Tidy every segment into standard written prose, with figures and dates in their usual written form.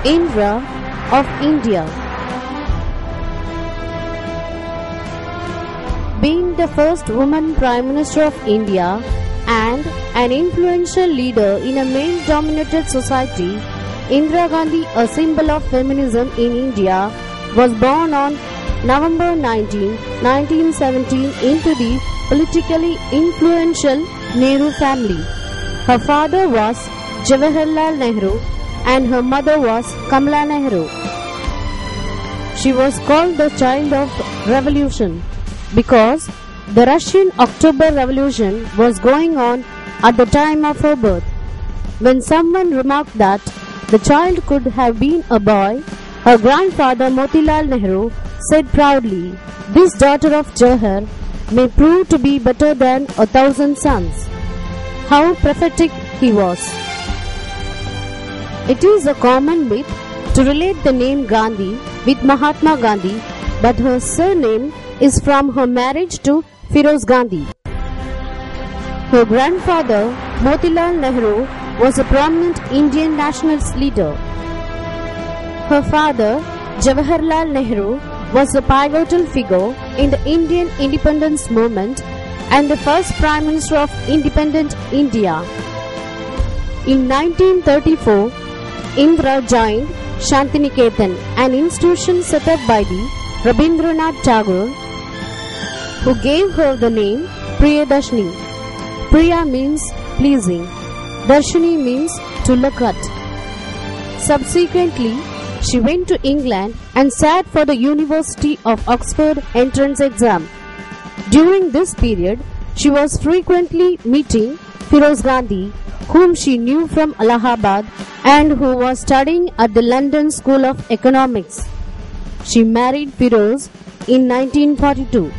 Indira of India. Being the first woman Prime Minister of India and an influential leader in a male-dominated society, Indira Gandhi, a symbol of feminism in India, was born on November 19, 1917 into the politically influential Nehru family. Her father was Jawaharlal Nehru and her mother was Kamala Nehru. She was called the child of revolution because the Russian October Revolution was going on at the time of her birth. When someone remarked that the child could have been a boy, her grandfather Motilal Nehru said proudly, "This daughter of Jawahar may prove to be better than 1,000 sons." How prophetic he was! It is a common myth to relate the name Gandhi with Mahatma Gandhi, but her surname is from her marriage to Firoz Gandhi. Her grandfather Motilal Nehru was a prominent Indian nationalist leader. Her father Jawaharlal Nehru was a pivotal figure in the Indian independence movement and the first Prime Minister of independent India. In 1934, Indira joined Shantiniketan, an institution set up by the Rabindranath Tagore, who gave her the name Priyadarshini. Priya means pleasing, Darshini means to look at. Subsequently, she went to England and sat for the University of Oxford entrance exam. During this period, she was frequently meeting Firoz Gandhi, whom she knew from Allahabad and who was studying at the London School of Economics. She married Firoz in 1942.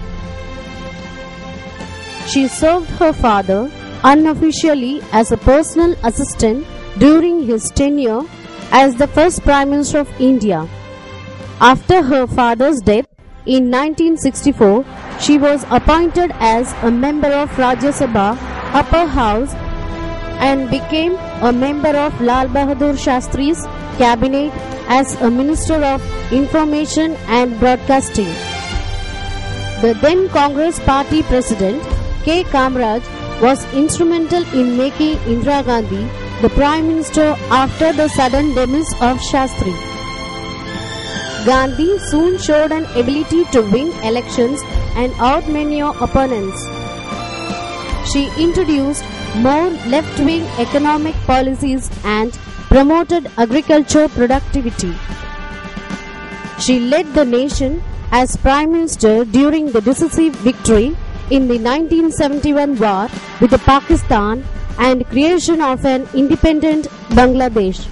She served her father unofficially as a personal assistant during his tenure as the first Prime Minister of India. After her father's death in 1964, she was appointed as a member of Rajya Sabha Upper House and became a member of Lal Bahadur Shastri's cabinet as a Minister of Information and Broadcasting. The then Congress Party President K. Kamaraj was instrumental in making Indira Gandhi the Prime Minister after the sudden demise of Shastri. Gandhi soon showed an ability to win elections and outmaneuver opponents. She introduced more left-wing economic policies and promoted agricultural productivity. She led the nation as Prime Minister during the decisive victory in the 1971 war with Pakistan and creation of an independent Bangladesh.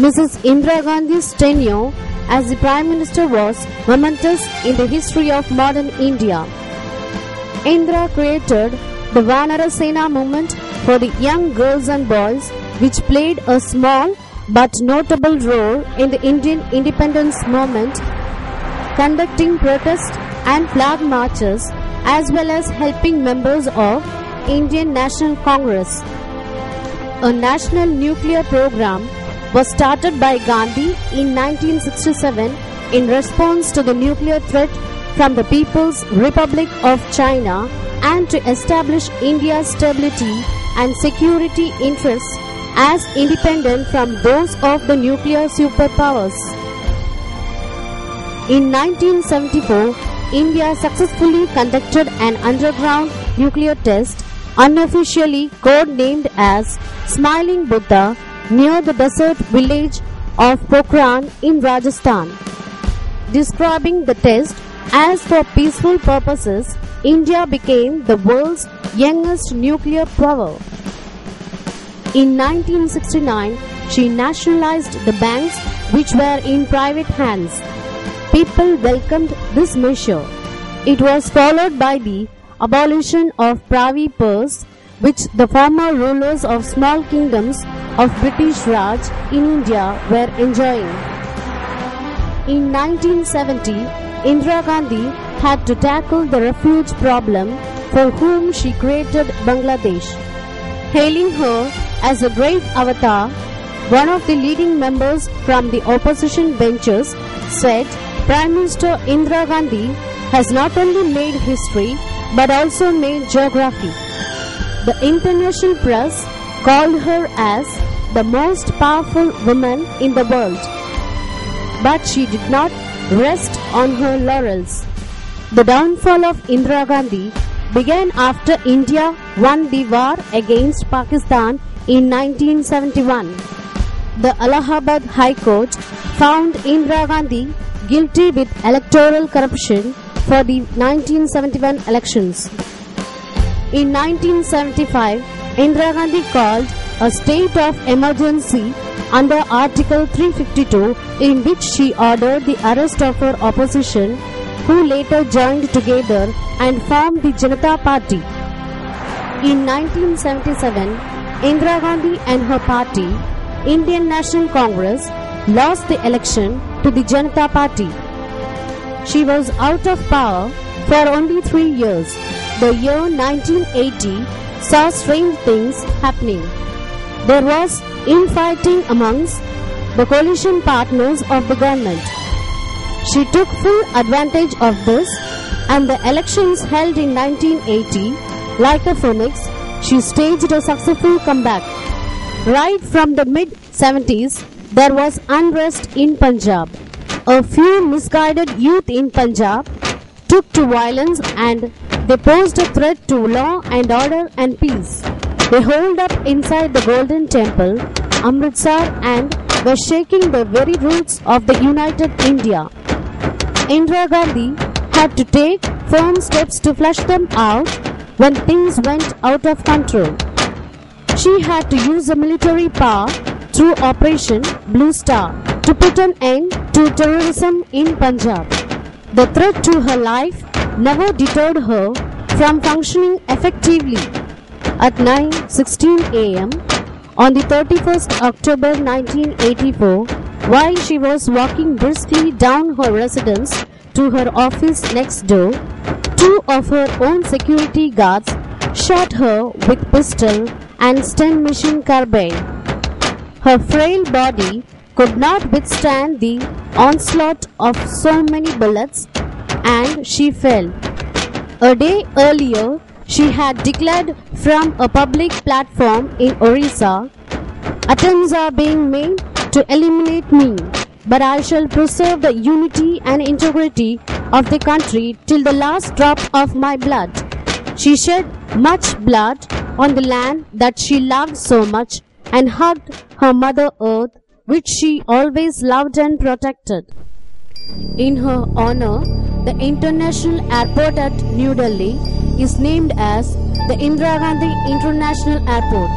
Mrs. Indira Gandhi's tenure as the Prime Minister was momentous in the history of modern India. Indira created the Vanara Sena movement for the young girls and boys, which played a small but notable role in the Indian independence movement, conducting protests and flag marches as well as helping members of Indian National Congress. A national nuclear program was started by Gandhi in 1967 in response to the nuclear threat from the People's Republic of China and to establish India's stability and security interests as independent from those of the nuclear superpowers. In 1974, India successfully conducted an underground nuclear test, unofficially codenamed as Smiling Buddha, near the desert village of Pokhran in Rajasthan. Describing the test as for peaceful purposes, India became the world's youngest nuclear power. In 1969, she nationalized the banks which were in private hands. People welcomed this measure. It was followed by the abolition of Privy Purse, which the former rulers of small kingdoms of British Raj in India were enjoying. In 1970, Indira Gandhi had to tackle the refuge problem, for whom she created Bangladesh. Hailing her as a great avatar, one of the leading members from the opposition benches, said Prime Minister Indira Gandhi has not only made history but also made geography. The international press called her as the most powerful woman in the world. But she did not rest on her laurels. The downfall of Indira Gandhi began after India won the war against Pakistan in 1971. The Allahabad High Court found Indira Gandhi guilty with electoral corruption for the 1971 elections. In 1975, Indira Gandhi called a state of emergency under Article 352, in which she ordered the arrest of her opposition, who later joined together and formed the Janata Party. In 1977, Indira Gandhi and her party, Indian National Congress, lost the election to the Janata Party. She was out of power for only 3 years. The year 1980 saw strange things happening. There was infighting amongst the coalition partners of the government. She took full advantage of this, and the elections held in 1980, like a phoenix, she staged a successful comeback. Right from the mid-70s, there was unrest in Punjab. A few misguided youth in Punjab took to violence and they posed a threat to law and order and peace. They holed up inside the Golden Temple, Amritsar, and were shaking the very roots of the united India. Indira Gandhi had to take firm steps to flush them out when things went out of control. She had to use the military power through Operation Blue Star to put an end to terrorism in Punjab. The threat to her life never deterred her from functioning effectively. At 9:16 a.m. on the 31st October 1984, while she was walking briskly down her residence to her office next door, 2 of her own security guards shot her with pistol and Sten machine carbine. Her frail body could not withstand the onslaught of so many bullets, and she fell. A day earlier, she had declared from a public platform in Orissa, "Attempts are being made to eliminate me, but I shall preserve the unity and integrity of the country till the last drop of my blood." She shed much blood on the land that she loved so much and hugged her Mother Earth, which she always loved and protected. In her honor, the International Airport at New Delhi is named as the Indira Gandhi International Airport.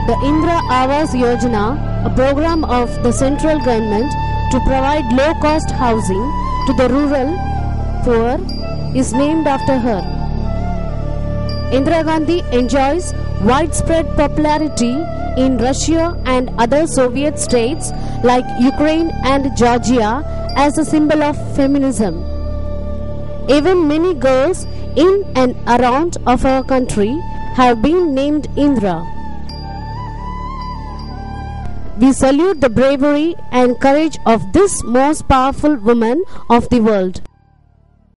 The Indira Awas Yojana, a program of the central government to provide low-cost housing to the rural poor, is named after her. Indira Gandhi enjoys widespread popularity in Russia and other Soviet states like Ukraine and Georgia as a symbol of feminism. Even many girls in and around of our country have been named Indira. We salute the bravery and courage of this most powerful woman of the world.